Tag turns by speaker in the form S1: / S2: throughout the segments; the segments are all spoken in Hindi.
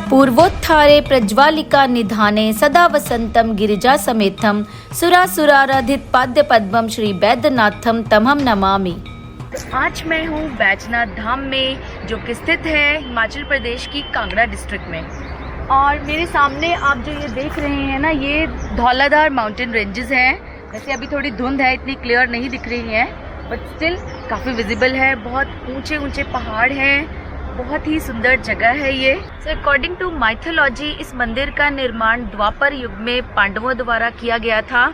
S1: पूर्वोत्थारे प्रज्वालिका निधाने सदा वसंतम गिरिजा समेतम सुरासुराराधित पाद्य पद्मम श्री वैद्यनाथम तमहम नमामि। आज मैं हूँ बैजनाथ धाम में, जो कि स्थित है हिमाचल प्रदेश की कांगड़ा डिस्ट्रिक्ट में। और मेरे सामने आप जो ये देख रहे हैं ना, ये धौलाधार माउंटेन रेंजेस हैं। वैसे अभी थोड़ी धुंध है, इतनी क्लियर नहीं दिख रही है, बट स्टिल काफ़ी विजिबल है। बहुत ऊंचे ऊंचे पहाड़ हैं, बहुत ही सुंदर जगह है ये। अकॉर्डिंग टू माइथोलॉजी इस मंदिर का निर्माण द्वापर युग में पांडवों द्वारा किया गया था।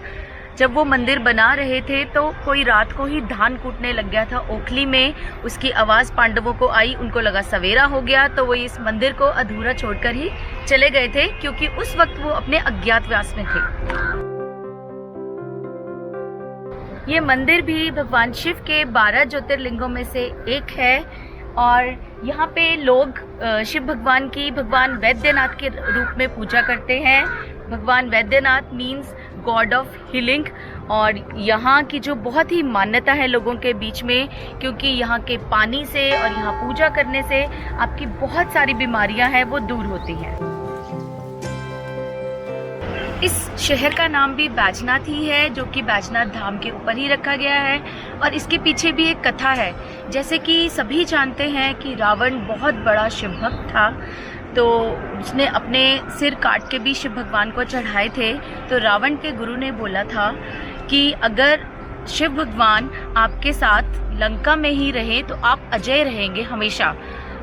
S1: जब वो मंदिर बना रहे थे तो कोई रात को ही धान कूटने लग गया था ओखली में। उसकी आवाज़ पांडवों को आई, उनको लगा सवेरा हो गया, तो वो इस मंदिर को अधूरा छोड़कर ही चले गए थे, क्योंकि उस वक्त वो अपने अज्ञातवास में थे। ये मंदिर भी भगवान शिव के 12 ज्योतिर्लिंगों में से एक है। और यहाँ पे लोग शिव भगवान की भगवान वैद्यनाथ के रूप में पूजा करते हैं। भगवान Vaidyanath means god of healing. और यहाँ की जो बहुत ही मान्यता है लोगों के बीच में, क्योंकि यहाँ के पानी से और यहाँ पूजा करने से आपकी बहुत सारी बीमारियाँ हैं वो दूर होती हैं। इस शहर का नाम भी बैजनाथ ही है, जो कि बैजनाथ धाम के ऊपर ही रखा गया है। और इसके पीछे भी एक कथा है। जैसे कि सभी जानते हैं कि रावण बहुत बड़ा शिव भक्त था, तो उसने अपने सिर काट के भी शिव भगवान को चढ़ाए थे। तो रावण के गुरु ने बोला था कि अगर शिव भगवान आपके साथ लंका में ही रहे तो आप अजय रहेंगे हमेशा।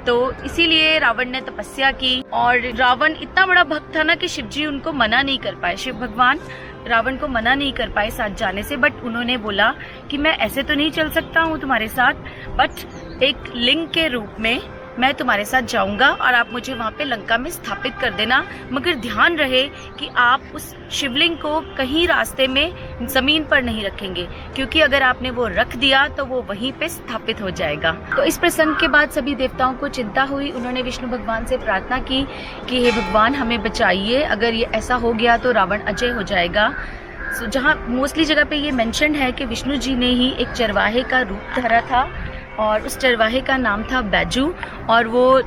S1: तो इसीलिए रावण ने तपस्या की, और रावण इतना बड़ा भक्त था ना कि शिव जी उनको मना नहीं कर पाए। शिव भगवान रावण को मना नहीं कर पाए साथ जाने से। बट उन्होंने बोला कि मैं ऐसे तो नहीं चल सकता हूँ तुम्हारे साथ, बट एक लिंग के रूप में मैं तुम्हारे साथ जाऊंगा और आप मुझे वहाँ पे लंका में स्थापित कर देना। मगर ध्यान रहे कि आप उस शिवलिंग को कहीं रास्ते में जमीन पर नहीं रखेंगे, क्योंकि अगर आपने वो रख दिया तो वो वहीं पे स्थापित हो जाएगा। तो इस प्रसंग के बाद सभी देवताओं को चिंता हुई। उन्होंने विष्णु भगवान से प्रार्थना की कि हे भगवान हमें बचाइए, अगर ये ऐसा हो गया तो रावण अजय हो जाएगा। जहाँ मोस्टली जगह पे ये मेंशन है कि विष्णु जी ने ही एक चरवाहे का रूप धरा था, और उस चरवाहे का नाम था बैजू। और वो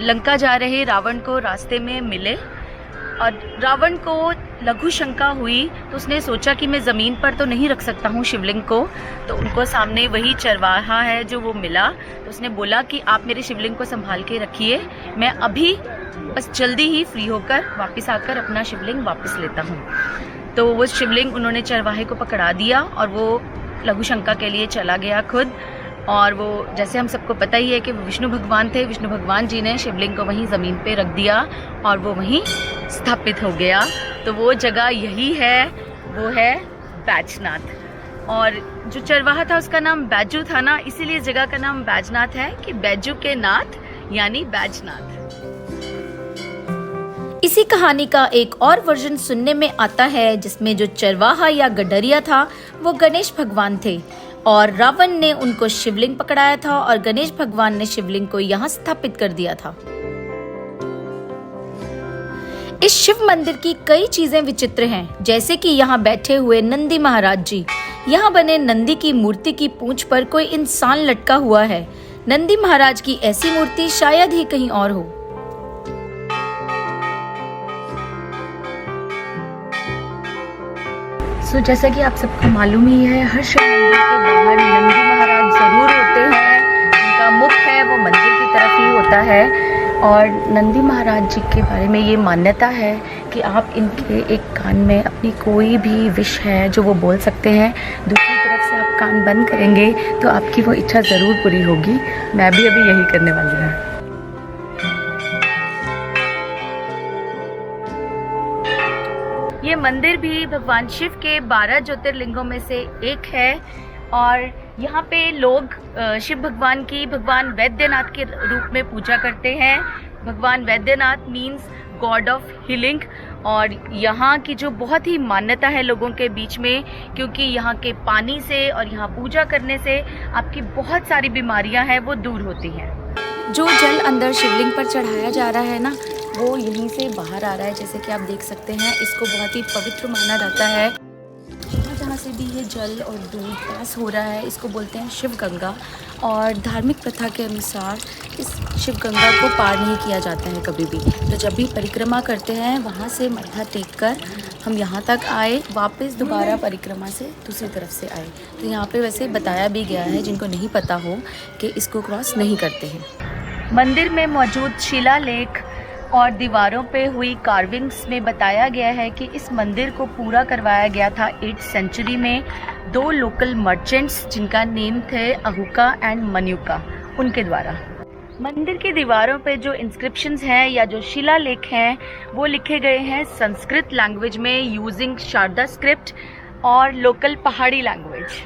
S1: लंका जा रहे रावण को रास्ते में मिले, और रावण को लघु शंका हुई, तो उसने सोचा कि मैं ज़मीन पर तो नहीं रख सकता हूँ शिवलिंग को। तो उनको सामने वही चरवाहा है जो वो मिला, तो उसने बोला कि आप मेरे शिवलिंग को संभाल के रखिए, मैं अभी बस जल्दी ही फ्री होकर वापस आकर अपना शिवलिंग वापस लेता हूँ। तो वो शिवलिंग उन्होंने चरवाहे को पकड़ा दिया, और वो लघु शंका के लिए चला गया खुद। और वो, जैसे हम सबको पता ही है कि वो विष्णु भगवान थे, विष्णु भगवान जी ने शिवलिंग को वहीं ज़मीन पे रख दिया और वो वहीं स्थापित हो गया। तो वो जगह यही है, वो है बैजनाथ। और जो चरवाहा था उसका नाम बैजू था ना, इसीलिए जगह का नाम बैजनाथ है कि बैजू के नाथ यानी बैजनाथ। इसी कहानी का एक और वर्जन सुनने में आता है, जिसमें जो चरवाहा या गडरिया था वो गणेश भगवान थे, और रावण ने उनको शिवलिंग पकड़ाया था और गणेश भगवान ने शिवलिंग को यहाँ स्थापित कर दिया था। इस शिव मंदिर की कई चीजें विचित्र हैं, जैसे कि यहाँ बैठे हुए नंदी महाराज जी। यहाँ बने नंदी की मूर्ति की पूंछ पर कोई इंसान लटका हुआ है। नंदी महाराज की ऐसी मूर्ति शायद ही कहीं और हो। जैसा कि आप सबको मालूम ही है, हर शिव मंदिर के बाहर नंदी महाराज जरूर होते हैं। उनका मुख है वो मंदिर की तरफ ही होता है। और नंदी महाराज जी के बारे में ये मान्यता है कि आप इनके एक कान में अपनी कोई भी विश है जो वो बोल सकते हैं, दूसरी तरफ से आप कान बंद करेंगे तो आपकी वो इच्छा ज़रूर पूरी होगी। मैं भी अभी यही करने वाली हूँ। ये मंदिर भी भगवान शिव के 12 ज्योतिर्लिंगों में से एक है। और यहाँ पे लोग शिव भगवान की भगवान वैद्यनाथ के रूप में पूजा करते हैं। भगवान Vaidyanath means god of healing. और यहाँ की जो बहुत ही मान्यता है लोगों के बीच में, क्योंकि यहाँ के पानी से और यहाँ पूजा करने से आपकी बहुत सारी बीमारियाँ हैं वो दूर होती हैं। जो जल अंदर शिवलिंग पर चढ़ाया जा रहा है ना, वो यहीं से बाहर आ रहा है, जैसे कि आप देख सकते हैं। इसको बहुत ही पवित्र माना जाता है। जहाँ से भी ये जल और दूध पास हो रहा है, इसको बोलते हैं शिव गंगा। और धार्मिक प्रथा के अनुसार इस शिव गंगा को पार नहीं किया जाता है कभी भी। तो जब भी परिक्रमा करते हैं वहाँ से मत्था टेक कर हम यहाँ तक आए, वापस दोबारा परिक्रमा से दूसरी तरफ से आए। तो यहाँ पे वैसे बताया भी गया है, जिनको नहीं पता हो, कि इसको क्रॉस नहीं करते हैं। मंदिर में मौजूद शिलालेख और दीवारों पे हुई कार्विंग्स में बताया गया है कि इस मंदिर को पूरा करवाया गया था 8th सेंचुरी में 2 लोकल मर्चेंट्स, जिनका नेम थे अहुका एंड मन्युका, उनके द्वारा। मंदिर की दीवारों पे जो इंस्क्रिप्शंस हैं या जो शिलालेख हैं वो लिखे गए हैं संस्कृत लैंग्वेज में यूजिंग शारदा स्क्रिप्ट और लोकल पहाड़ी लैंग्वेज।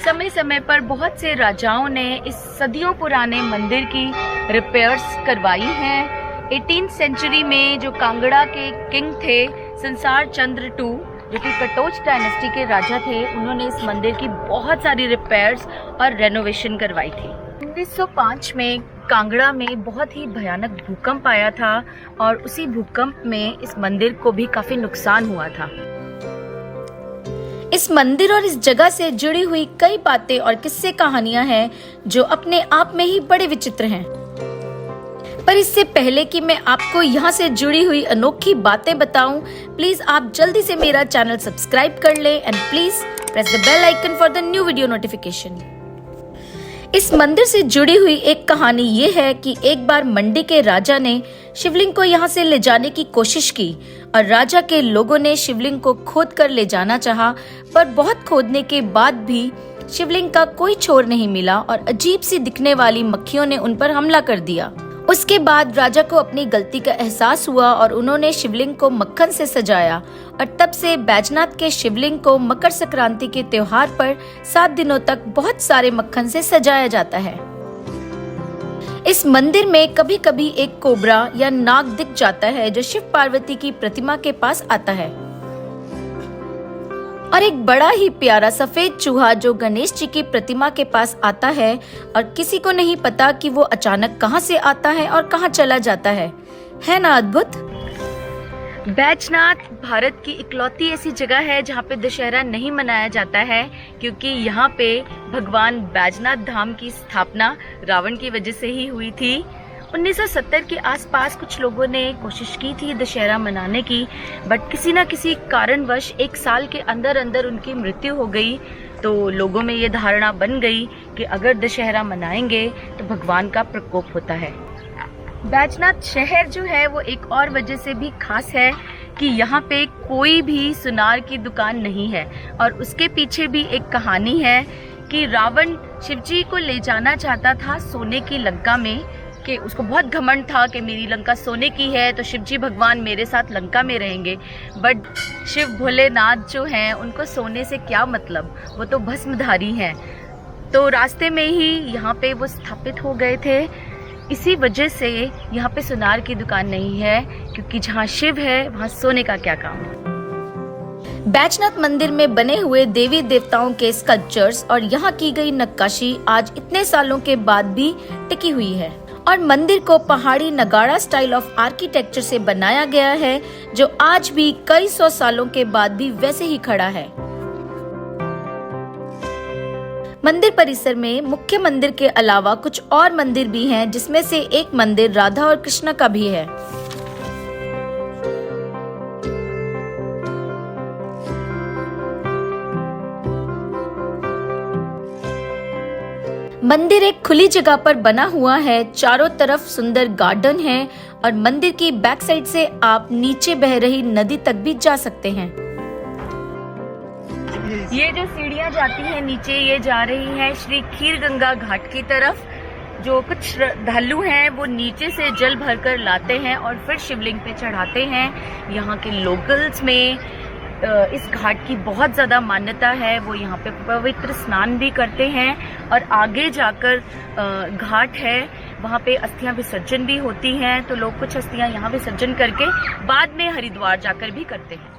S1: समय समय पर बहुत से राजाओं ने इस सदियों पुराने मंदिर की रिपेयर्स करवाई हैं। 18th सेंचुरी में जो कांगड़ा के किंग थे संसार चंद्र II, जो कि कटोच डायनेस्टी के राजा थे, उन्होंने इस मंदिर की बहुत सारी रिपेयर्स और रेनोवेशन करवाई थी। 1905 में कांगड़ा में बहुत ही भयानक भूकंप आया था और उसी भूकंप में इस मंदिर को भी काफी नुकसान हुआ था। इस मंदिर और इस जगह से जुड़ी हुई कई बातें और किस्से कहानियां हैं जो अपने आप में ही बड़े विचित्र हैं। पर इससे पहले कि मैं आपको यहाँ से जुड़ी हुई अनोखी बातें बताऊं, प्लीज आप जल्दी से मेरा चैनल सब्सक्राइब कर लें and please press the bell icon for the new video notification. इस मंदिर से जुड़ी हुई एक कहानी ये है कि एक बार मंडी के राजा ने शिवलिंग को यहाँ से ले जाने की कोशिश की और राजा के लोगों ने शिवलिंग को खोद कर ले जाना चाहा, पर बहुत खोदने के बाद भी शिवलिंग का कोई छोर नहीं मिला और अजीब सी दिखने वाली मक्खियों ने उन पर हमला कर दिया। उसके बाद राजा को अपनी गलती का एहसास हुआ और उन्होंने शिवलिंग को मक्खन से सजाया और तब से बैजनाथ के शिवलिंग को मकर संक्रांति के त्योहार पर 7 दिनों तक बहुत सारे मक्खन से सजाया जाता है। इस मंदिर में कभी कभी एक कोबरा या नाग दिख जाता है जो शिव पार्वती की प्रतिमा के पास आता है, और एक बड़ा ही प्यारा सफेद चूहा जो गणेश जी की प्रतिमा के पास आता है और किसी को नहीं पता कि वो अचानक कहां से आता है और कहां चला जाता है ना अद्भुत। बैजनाथ भारत की इकलौती ऐसी जगह है जहां पे दशहरा नहीं मनाया जाता है, क्योंकि यहाँ पे भगवान बैजनाथ धाम की स्थापना रावण की वजह से ही हुई थी। 1970 के आसपास कुछ लोगों ने कोशिश की थी दशहरा मनाने की, बट किसी न किसी कारणवश 1 साल के अंदर अंदर उनकी मृत्यु हो गई। तो लोगों में ये धारणा बन गई कि अगर दशहरा मनाएंगे तो भगवान का प्रकोप होता है। बैजनाथ शहर जो है वो एक और वजह से भी खास है कि यहाँ पे कोई भी सुनार की दुकान नहीं है, और उसके पीछे भी एक कहानी है कि रावण शिवजी को ले जाना चाहता था सोने की लंका में, कि उसको बहुत घमंड था कि मेरी लंका सोने की है तो शिवजी भगवान मेरे साथ लंका में रहेंगे। बट शिव भोलेनाथ जो हैं उनको सोने से क्या मतलब, वो तो भस्मधारी हैं। तो रास्ते में ही यहाँ पे वो स्थापित हो गए थे। इसी वजह से यहाँ पे सुनार की दुकान नहीं है, क्योंकि जहाँ शिव है वहाँ सोने का क्या काम। बैजनाथ मंदिर में बने हुए देवी देवताओं के स्कल्पचर्स और यहाँ की गई नक्काशी आज इतने सालों के बाद भी टिकी हुई है, और मंदिर को पहाड़ी नगाड़ा स्टाइल ऑफ आर्किटेक्चर से बनाया गया है जो आज भी कई 100 सालों के बाद भी वैसे ही खड़ा है। मंदिर परिसर में मुख्य मंदिर के अलावा कुछ और मंदिर भी हैं, जिसमें से एक मंदिर राधा और कृष्ण का भी है। मंदिर एक खुली जगह पर बना हुआ है, चारों तरफ सुंदर गार्डन है और मंदिर की बैक साइड से आप नीचे बह रही नदी तक भी जा सकते हैं। ये जो सीढ़ियाँ जाती हैं नीचे, ये जा रही है श्री खीर गंगा घाट की तरफ। जो कुछ श्रद्धालु हैं वो नीचे से जल भरकर लाते हैं और फिर शिवलिंग पे चढ़ाते हैं। यहाँ के लोकल्स में इस घाट की बहुत ज़्यादा मान्यता है, वो यहाँ पे पवित्र स्नान भी करते हैं और आगे जाकर घाट है, वहाँ पे अस्थियां विसर्जन भी होती हैं। तो लोग कुछ अस्थियां यहाँ विसर्जन करके बाद में हरिद्वार जाकर भी करते हैं।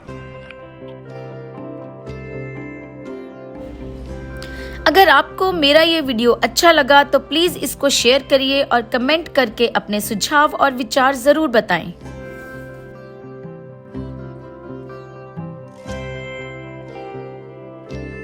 S1: अगर आपको मेरा ये वीडियो अच्छा लगा तो प्लीज इसको शेयर करिए और कमेंट करके अपने सुझाव और विचार जरूर बताएं।